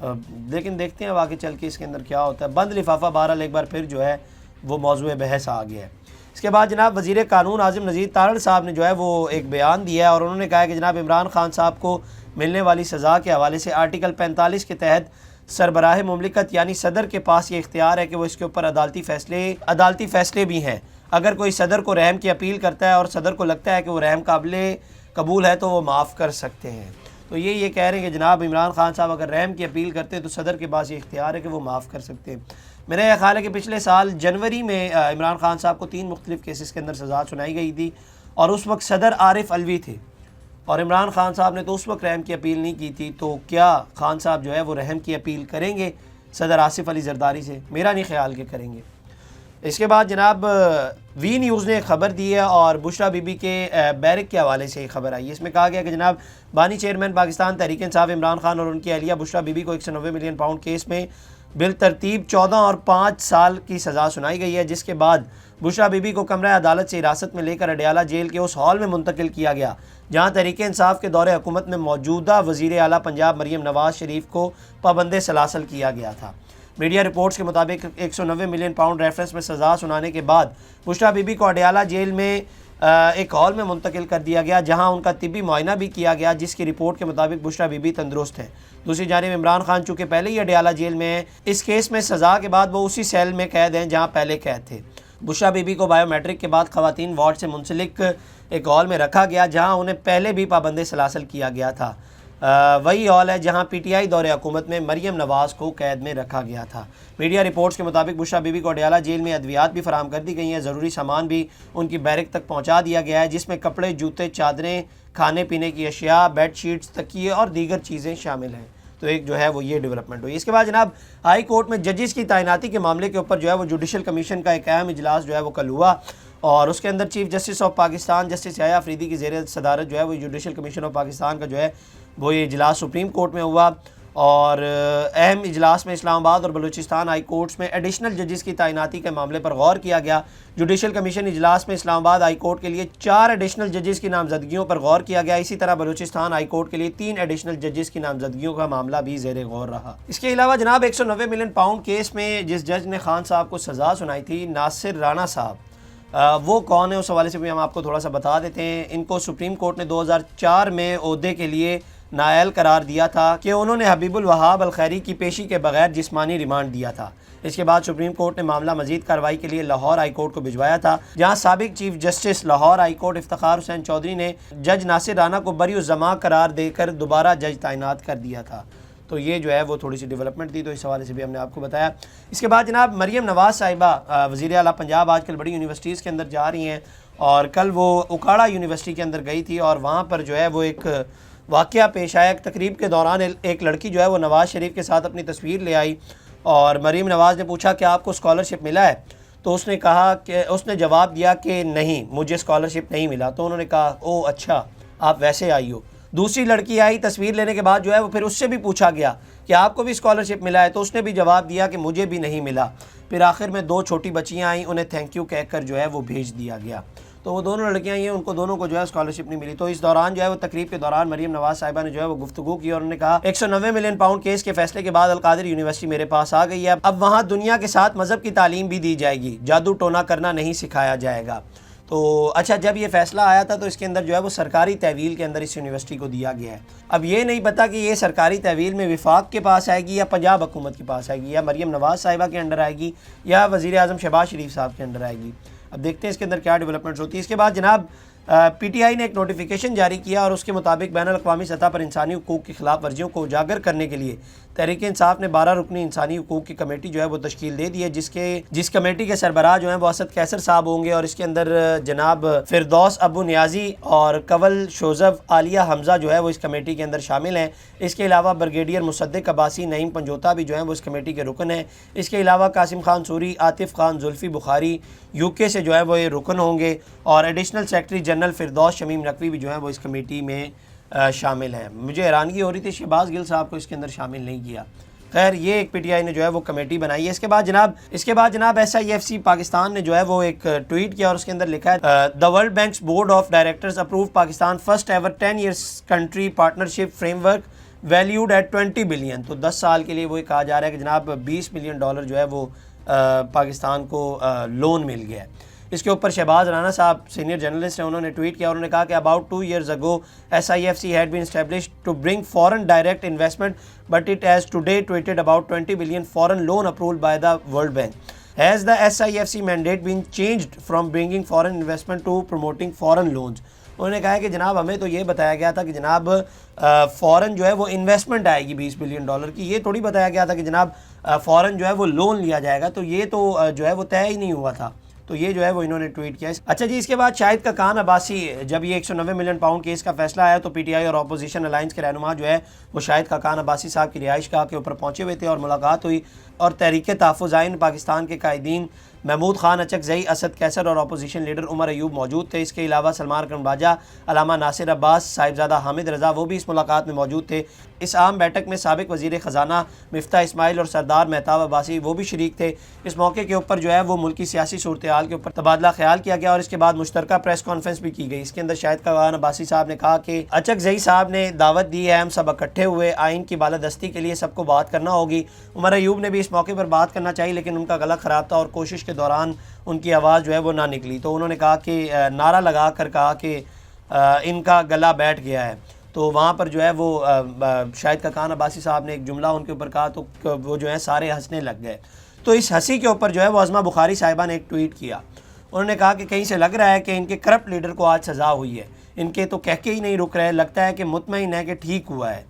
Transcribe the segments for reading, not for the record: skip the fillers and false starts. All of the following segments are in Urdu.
لیکن دیکھتے ہیں اب آگے چل کے اس کے اندر کیا ہوتا ہے۔ بند لفافہ بہرحال ایک بار پھر جو ہے وہ موضوع بحث آ گیا ہے۔ اس کے بعد جناب وزیر قانون اعظم نذیر تارڑ صاحب نے جو ہے وہ ایک بیان دیا ہے اور انہوں نے کہا ہے کہ جناب عمران خان صاحب کو ملنے والی سزا کے حوالے سے آرٹیکل 45 کے تحت سربراہ مملکت یعنی صدر کے پاس یہ اختیار ہے کہ وہ اس کے اوپر عدالتی فیصلے بھی ہیں۔ اگر کوئی صدر کو رحم کی اپیل کرتا ہے اور صدر کو لگتا ہے کہ وہ رحم قابل قبول ہے تو وہ معاف کر سکتے ہیں۔ تو یہ کہہ رہے ہیں کہ جناب عمران خان صاحب اگر رحم کی اپیل کرتے ہیں تو صدر کے پاس یہ اختیار ہے کہ وہ معاف کر سکتے ہیں۔ میرا یہ خیال ہے کہ پچھلے سال جنوری میں عمران خان صاحب کو 3 مختلف کیسز کے اندر سزا سنائی گئی تھی اور اس وقت صدر عارف علوی تھے اور عمران خان صاحب نے تو اس وقت رحم کی اپیل نہیں کی تھی، تو کیا خان صاحب جو ہے وہ رحم کی اپیل کریں گے صدر آصف علی زرداری سے؟ میرا نہیں خیال کہ کریں گے۔ اس کے بعد جناب وی نیوز نے خبر دی ہے اور بشرا بی بی کے بیرک کے حوالے سے خبر آئی ہے۔ اس میں کہا گیا کہ جناب بانی چیئرمین پاکستان تحریک انصاف عمران خان اور ان کی اہلیہ بشرا بی بی کو 190 ملین پاؤنڈ کیس میں بالترتیب 14 اور 5 سال کی سزا سنائی گئی ہے، جس کے بعد بشرا بی بی کو کمرہ عدالت سے حراست میں لے کر اڈیالہ جیل کے اس ہال میں منتقل کیا گیا جہاں تحریک انصاف کے دور حکومت میں موجودہ وزیر اعلیٰ پنجاب مریم نواز شریف کو پابند سلاسل کیا گیا تھا۔ میڈیا رپورٹس کے مطابق 190 ملین پاؤنڈ ریفرنس میں سزا سنانے کے بعد بشرا بی بی کو اڈیالہ جیل میں ایک ہال میں منتقل کر دیا گیا جہاں ان کا طبی معائنہ بھی کیا گیا، جس کی رپورٹ کے مطابق بشرا بی بی تندرست ہے۔ دوسری جانب عمران خان چونکہ پہلے ہی اڈیالہ جیل میں ہیں، اس کیس میں سزا کے بعد وہ اسی سیل میں قید ہیں جہاں پہلے قید تھے۔ بشرا بی بی کو بایو میٹرک کے بعد خواتین وارڈ سے منسلک ایک ہال میں رکھا گیا جہاں انہیں پہلے بھی پابند سلاسل کیا گیا تھا۔ وہی ہال ہے جہاں پی ٹی آئی دور حکومت میں مریم نواز کو قید میں رکھا گیا تھا۔ میڈیا رپورٹس کے مطابق بشرا بی بی کو اڈیالہ جیل میں ادویات بھی فراہم کر دی گئی ہیں، ضروری سامان بھی ان کی بیرک تک پہنچا دیا گیا ہے جس میں کپڑے، جوتے، چادریں، کھانے پینے کی اشیاء، بیڈ شیٹس، تکیے اور دیگر چیزیں شامل ہیں۔ تو ایک جو ہے وہ یہ ڈیولپمنٹ ہوئی۔ اس کے بعد جناب ہائی کورٹ میں ججز کی تعیناتی کے معاملے کے اوپر جو ہے وہ جوڈیشل کمیشن کا ایک اہم اجلاس جو ہے وہ کل ہوا اور اس کے اندر chief justice of Pakistan justice Yahya Afridi کی زیر صدارت جو ہے وہ جوڈیشل کمیشن آف پاکستان کا جو ہے وہ یہ اجلاس سپریم کورٹ میں ہوا اور اہم اجلاس میں اسلام آباد اور بلوچستان ہائی کورٹس میں ایڈیشنل ججز کی تعیناتی کے معاملے پر غور کیا گیا۔ جوڈیشل کمیشن اجلاس میں اسلام آباد ہائی کورٹ کے لیے 4 ایڈیشنل ججز کی نامزدگیوں پر غور کیا گیا، اسی طرح بلوچستان ہائی کورٹ کے لیے 3 ایڈیشنل ججز کی نامزدگیوں کا معاملہ بھی زیر غور رہا۔ اس کے علاوہ جناب 190 ملین پاؤنڈ کیس میں جس جج نے خان صاحب کو سزا سنائی تھی، ناصر رانا صاحب، وہ کون ہے اس حوالے سے بھی ہم آپ کو تھوڑا سا بتا دیتے ہیں۔ ان کو سپریم کورٹ نے 2004 میں عہدے کے لیے نااہل قرار دیا تھا کہ انہوں نے حبیب الوہاب الخیری کی پیشی کے بغیر جسمانی ریمانڈ دیا تھا۔ اس کے بعد سپریم کورٹ نے معاملہ مزید کارروائی کے لیے لاہور ہائی کورٹ کو بھجوایا تھا جہاں سابق chief justice Lahore high court Iftikhar Hussain Chaudhry نے جج ناصر رانا کو بری الزماں قرار دے کر دوبارہ جج تعینات کر دیا تھا۔ تو یہ جو ہے وہ تھوڑی سی ڈیولپمنٹ تھی، تو اس حوالے سے بھی ہم نے آپ کو بتایا۔ اس کے بعد جناب مریم نواز صاحبہ وزیر اعلیٰ پنجاب آج کل بڑی یونیورسٹیز کے اندر جا رہی ہیں اور کل وہ اکاڑا یونیورسٹی کے اندر گئی تھی اور وہاں پر جو ہے وہ ایک واقعہ پیش آیا۔ ایک تقریب کے دوران ایک لڑکی جو ہے وہ نواز شریف کے ساتھ اپنی تصویر لے آئی اور مریم نواز نے پوچھا کہ آپ کو اسکالرشپ ملا ہے؟ تو اس نے کہا کہ اس نے جواب دیا کہ نہیں، مجھے اسکالرشپ نہیں ملا۔ تو انہوں نے کہا او اچھا، آپ ویسے آئی ہو۔ دوسری لڑکی آئی، تصویر لینے کے بعد جو ہے وہ پھر اس سے بھی پوچھا گیا کہ آپ کو بھی اسکالرشپ ملا ہے؟ تو اس نے بھی جواب دیا کہ مجھے بھی نہیں ملا۔ پھر آخر میں 2 چھوٹی بچیاں آئیں، انہیں تھینک یو کہہ کر جو ہے وہ بھیج دیا گیا۔ تو وہ دونوں لڑکیاں ہیں، ان کو دونوں کو جو ہے اسکالرشپ نہیں ملی۔ تو اس دوران جو ہے وہ تقریب کے دوران مریم نواز صاحبہ نے جو ہے وہ گفتگو کی اور انہوں نے کہا 190 ملین پاؤنڈ کیس کے فیصلے کے بعد القادر یونیورسٹی میرے پاس آ گئی ہے، اب وہاں دنیا کے ساتھ مذہب کی تعلیم بھی دی جائے گی، جادو ٹونا کرنا نہیں سکھایا جائے گا۔ تو اچھا، جب یہ فیصلہ آیا تھا تو اس کے اندر جو ہے وہ سرکاری تحویل کے اندر اس یونیورسٹی کو دیا گیا ہے۔ اب یہ نہیں پتا کہ یہ سرکاری تحویل میں وفاق کے پاس آئے گی یا پنجاب حکومت کے پاس آئے گی یا مریم نواز صاحبہ کے انڈر آئے گی یا وزیر اعظم شہباز شریف صاحب کے انڈر آئے گی۔ اب دیکھتے ہیں اس کے اندر کیا ڈیولپمنٹس ہوتی ہے۔ اس کے بعد جناب پی ٹی آئی نے ایک نوٹیفیکیشن جاری کیا اور اس کے مطابق بین الاقوامی سطح پر انسانی حقوق کی خلاف ورزیوں کو اجاگر کرنے کے لیے تحریک انصاف نے 12 رکنی انسانی حقوق کی کمیٹی جو ہے وہ تشکیل دے دی ہے، جس کمیٹی کے سربراہ جو ہیں وہ اسد قیصر صاحب ہوں گے اور اس کے اندر جناب فردوس ابو نیازی اور کول شوزف عالیہ حمزہ جو ہے وہ اس کمیٹی کے اندر شامل ہیں۔ اس کے علاوہ بریگیڈیئر مصدق عباسی، نعیم پنجوتا بھی جو ہیں وہ اس کمیٹی کے رکن ہیں۔ اس کے علاوہ قاسم خان سوری، عاطف خان زلفی بخاری یو کے سے جو ہے وہ یہ رکن ہوں گے اور additional secretary general Firdous Shamim Naqvi بھی جو ہیں وہ اس کمیٹی میں شامل ہیں۔ مجھے حیرانگی ہو رہی تھی شہباز گل صاحب کو اس کے اندر شامل نہیں کیا۔ خیر، یہ ایک پی ٹی آئی نے جو ہے وہ کمیٹی بنائی ہے۔ اس کے بعد جناب S I F C Pakistan نے جو ہے وہ ایک ٹویٹ کیا اور اس کے اندر لکھا ہے the world bank's board of directors approve Pakistan first ever 10 years country partnership framework valued at 20 billion. تو 10 سال کے لیے وہ کہا جا رہا ہے کہ جناب $20 بلین جو ہے وہ پاکستان کو لون مل گیا ہے. اس کے اوپر شہباز رانا صاحب سینئر جرنلسٹ ہیں, انہوں نے ٹویٹ کیا, انہوں نے کہا کہ about 2 years ago SIFC had been established to bring foreign direct investment, but it has today tweeted about 20 billion foreign loan approved by the World Bank. Has the SIFC mandate been changed from bringing foreign investment to promoting foreign loans? انہوں نے کہا ہے کہ جناب ہمیں تو یہ بتایا گیا تھا کہ جناب فورن جو ہے وہ انویسٹمنٹ آئے گی $20 بلین کی, یہ تھوڑی بتایا گیا تھا کہ جناب فورن جو ہے وہ لون لیا جائے گا. تو یہ تو جو ہے وہ طے ہی نہیں ہوا تھا. تو یہ جو ہے وہ انہوں نے ٹویٹ کیا. اچھا جی, اس کے بعد شاہد کاکان عباسی, جب یہ 190 ملین پاؤنڈ کیس کا فیصلہ آیا تو پی ٹی آئی اور اپوزیشن الائنس کے رہنما جو ہے وہ شاہد کاکان عباسی صاحب کی رہائش گاہ کے اوپر پہنچے ہوئے تھے اور ملاقات ہوئی, اور تحریک تحفظ آئین پاکستان کے قائدین محمود خان اچکزئی, اسد کیسر اور اپوزیشن لیڈر عمر ایوب موجود تھے. اس کے علاوہ سلمان اکرم باجا, علامہ ناصر عباس, صاحبزادہ حامد رضا, وہ بھی اس ملاقات میں موجود تھے. اس عام بیٹھک میں سابق وزیر خزانہ مفتاح اسماعیل اور سردار مہتاب عباسی وہ بھی شریک تھے. اس موقع کے اوپر جو ہے وہ ملکی سیاسی صورتحال کے اوپر تبادلہ خیال کیا گیا اور اس کے بعد مشترکہ پریس کانفرنس بھی کی گئی. اس کے اندر شاہد کاکان عباسی صاحب نے کہا کہ اچکزئی صاحب نے دعوت دی ہے, ہم سب اکٹھے ہوئے, آئین کی بالادستی کے لیے سب کو بات کرنا ہوگی. عمر ایوب نے بھی اس موقع پر بات کرنا چاہی لیکن ان کا گلا خراب تھا اور کوشش کے دوران ان کی آواز جو ہے وہ نہ نکلی. تو انہوں نے کہا کہ نعرہ لگا کر کہا کہ ان کا گلا بیٹھ گیا ہے. تو وہاں پر جو ہے وہ شاہد کاکان عباسی صاحب نے ایک جملہ ان کے اوپر کہا تو وہ جو ہے سارے ہنسنے لگ گئے. تو اس ہنسی کے اوپر جو ہے وہ عظمہ بخاری صاحبہ نے ایک ٹویٹ کیا. انہوں نے کہا کہ کہیں سے لگ رہا ہے کہ ان کے کرپٹ لیڈر کو آج سزا ہوئی ہے, ان کے تو کہہ کے ہی نہیں رک رہے, لگتا ہے کہ مطمئن ہے کہ ٹھیک ہوا ہے.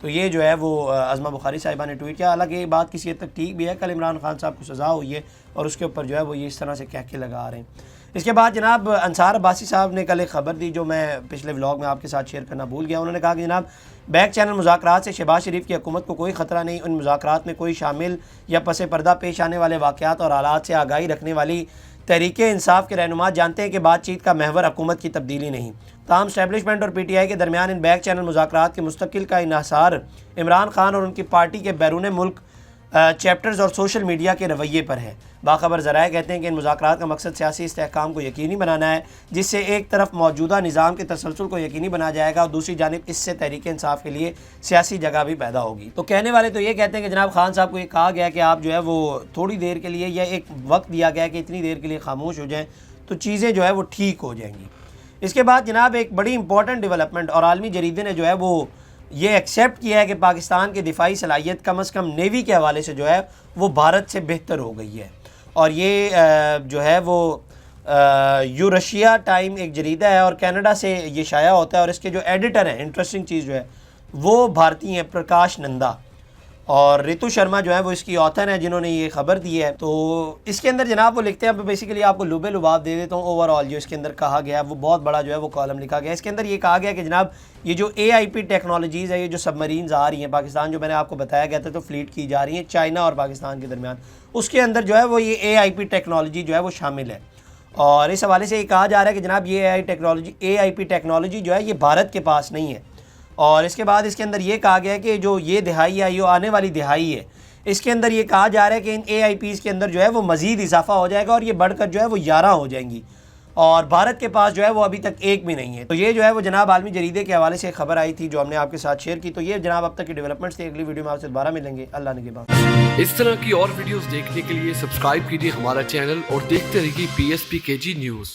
تو یہ جو ہے وہ عظمہ بخاری صاحبہ نے ٹویٹ کیا. حالانکہ یہ بات کسی حد تک ٹھیک بھی ہے, کل عمران خان صاحب کو سزا ہوئی ہے اور اس کے اوپر جو ہے وہ یہ اس طرح سے کہہ کے لگا رہے ہیں. اس کے بعد جناب انصار عباسی صاحب نے کل ایک خبر دی جو میں پچھلے ولاگ میں آپ کے ساتھ شیئر کرنا بھول گیا. انہوں نے کہا کہ جناب بیک چینل مذاکرات سے شہباز شریف کی حکومت کو کوئی خطرہ نہیں, ان مذاکرات میں کوئی شامل یا پس پردہ پیش آنے والے واقعات اور حالات سے آگاہی رکھنے والی تحریک انصاف کے رہنما جانتے ہیں کہ بات چیت کا محور حکومت کی تبدیلی نہیں. تاہم اسٹیبلشمنٹ اور پی ٹی آئی کے درمیان ان بیک چینل مذاکرات کے مستقل کا انحصار عمران خان اور ان کی پارٹی کے بیرون ملک چیپٹرز اور سوشل میڈیا کے رویے پر ہے. باخبر ذرائع کہتے ہیں کہ ان مذاکرات کا مقصد سیاسی استحکام کو یقینی بنانا ہے, جس سے ایک طرف موجودہ نظام کے تسلسل کو یقینی بنایا جائے گا اور دوسری جانب اس سے تحریک انصاف کے لیے سیاسی جگہ بھی پیدا ہوگی. تو کہنے والے تو یہ کہتے ہیں کہ جناب خان صاحب کو یہ کہا گیا کہ آپ جو ہے وہ تھوڑی دیر کے لیے یا ایک وقت دیا گیا کہ اتنی دیر کے لیے خاموش ہو جائیں تو چیزیں جو ہے وہ ٹھیک ہو جائیں گی. اس کے بعد جناب ایک بڑی امپورٹنٹ ڈیولپمنٹ, اور عالمی جریدے نے جو ہے وہ یہ ایکسیپٹ کیا ہے کہ پاکستان کی دفاعی صلاحیت کم از کم نیوی کے حوالے سے جو ہے وہ بھارت سے بہتر ہو گئی ہے. اور یہ جو ہے وہ یورشیا ٹائم ایک جریدہ ہے اور کینیڈا سے یہ شائع ہوتا ہے, اور اس کے جو ایڈیٹر ہیں, انٹرسٹنگ چیز جو ہے وہ بھارتی ہیں, پرکاش نندا, اور ریتو شرما جو ہے وہ اس کی آتھر ہیں جنہوں نے یہ خبر دی ہے. تو اس کے اندر جناب وہ لکھتے ہیں, بیسیکلی آپ کو لبے لباب دے دیتا ہوں. اوور آل جو اس کے اندر کہا گیا وہ بہت بڑا جو ہے وہ کالم لکھا گیا. اس کے اندر یہ کہا گیا کہ جناب یہ جو AIP ٹیکنالوجیز ہے, یہ جو سب مرینز آ رہی ہیں پاکستان, جو میں نے آپ کو بتایا گیا تھا تو فلیٹ کی جا رہی ہیں چائنا اور پاکستان کے درمیان, اس کے اندر جو ہے وہ یہ AIP ٹیکنالوجی جو ہے وہ شامل ہے. اور اس حوالے سے یہ کہا جا رہا ہے کہ جناب یہ AIP ٹیکنالوجی جو ہے یہ بھارت کے پاس نہیں ہے. اور اس کے بعد اس کے اندر یہ کہا گیا ہے کہ جو یہ دہائی ہے, یہ آنے والی دہائی ہے, اس کے اندر یہ کہا جا رہا ہے کہ ان AIPs کے اندر جو ہے وہ مزید اضافہ ہو جائے گا اور یہ بڑھ کر جو ہے وہ 11 ہو جائیں گی, اور بھارت کے پاس جو ہے وہ ابھی تک ایک بھی نہیں ہے. تو یہ جو ہے وہ جناب عالمی جریدے کے حوالے سے خبر آئی تھی جو ہم نے آپ کے ساتھ شیئر کی. تو یہ جناب اب تک کی ڈیولپمنٹس تھی. اگلی ویڈیو میں آپ سے دوبارہ ملیں گے. اللہ نگہبان. اس طرح کی اور ویڈیوز دیکھنے کے لیے سبسکرائب کیجیے ہمارا چینل اور دیکھتے رہیے PSPKG نیوز.